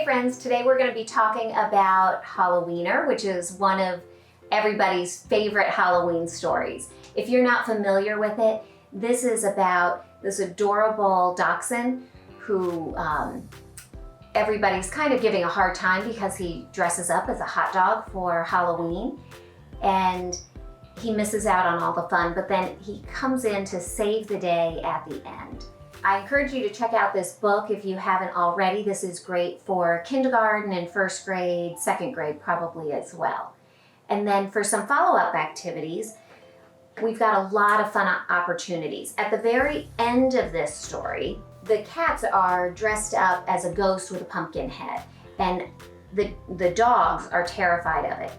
Hey friends, today we're going to be talking about Hallo-Wiener, which is one of everybody's favorite Halloween stories. If you're not familiar with it, this is about this adorable dachshund who everybody's kind of giving a hard time because he dresses up as a hot dog for Halloween and he misses out on all the fun, but then he comes in to save the day at the end. I encourage you to check out this book if you haven't already. This is great for kindergarten and first grade, second grade probably as well. And then for some follow-up activities, we've got a lot of fun opportunities. At the very end of this story, the cats are dressed up as a ghost with a pumpkin head, and the dogs are terrified of it.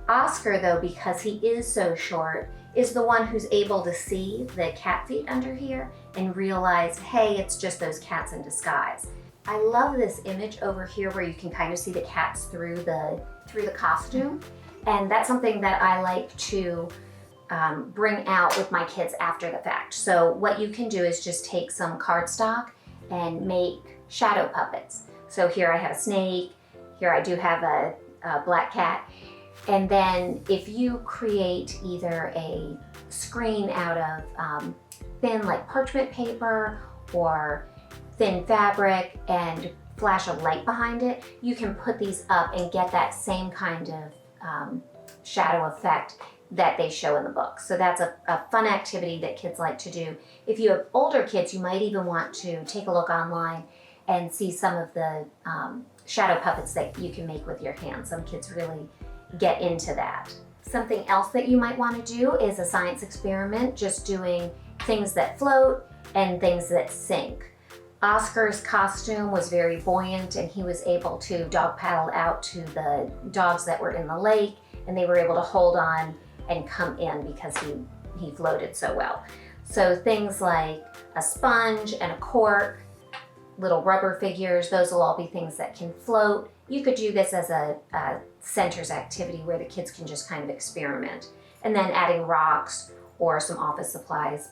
Oscar, though, because he is so short, is the one who's able to see the cat feet under here and realize, hey, it's just those cats in disguise. I love this image over here where you can kind of see the cats through the costume. And that's something that I like to bring out with my kids after the fact. So what you can do is just take some cardstock and make shadow puppets. So here I have a snake, here I do have a black cat. And then if you create either a screen out of thin like parchment paper or thin fabric and flash a light behind it, you can put these up and get that same kind of shadow effect that they show in the book. So that's a fun activity that kids like to do. If you have older kids, you might even want to take a look online and see some of the shadow puppets that you can make with your hands. Some kids really get into that. Something else that you might want to do is a science experiment, just doing things that float and things that sink. Oscar's costume was very buoyant and he was able to dog paddle out to the dogs that were in the lake, and they were able to hold on and come in because he floated so well. So things like a sponge and a cork, little rubber figures, those will all be things that can float. You could do this as a centers activity where the kids can just kind of experiment. And then adding rocks or some office supplies,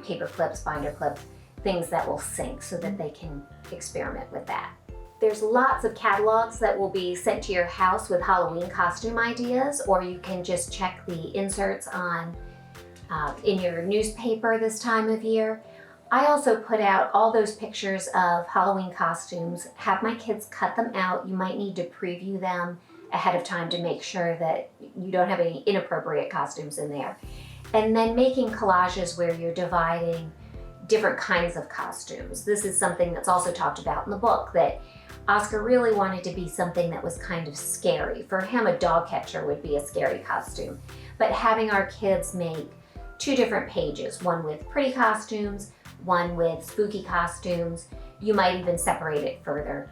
paper clips, binder clips, things that will sink so that they can experiment with that. There's lots of catalogs that will be sent to your house with Halloween costume ideas, or you can just check the inserts on in your newspaper this time of year. I also put out all those pictures of Halloween costumes, have my kids cut them out. You might need to preview them ahead of time to make sure that you don't have any inappropriate costumes in there. And then making collages where you're dividing different kinds of costumes. This is something that's also talked about in the book, that Oscar really wanted to be something that was kind of scary. For him, a dog catcher would be a scary costume. But having our kids make 2 different pages, one with pretty costumes, one with spooky costumes. You might even separate it further.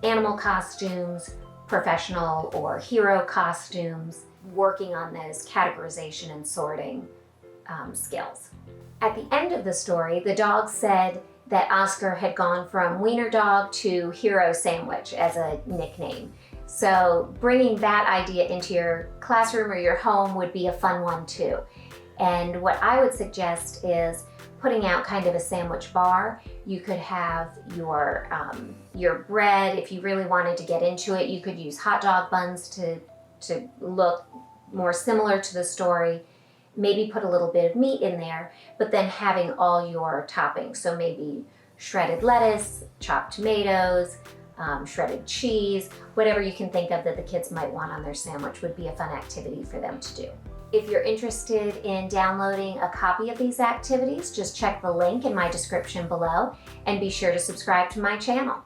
Animal costumes, professional or hero costumes, working on those categorization and sorting skills. At the end of the story, the dog said that Oscar had gone from wiener dog to hero sandwich as a nickname. So bringing that idea into your classroom or your home would be a fun one too. And what I would suggest is putting out kind of a sandwich bar. You could have your bread. If you really wanted to get into it, you could use hot dog buns to look more similar to the story. Maybe put a little bit of meat in there, but then having all your toppings. So maybe shredded lettuce, chopped tomatoes, shredded cheese, whatever you can think of that the kids might want on their sandwich would be a fun activity for them to do. If you're interested in downloading a copy of these activities, just check the link in my description below and be sure to subscribe to my channel.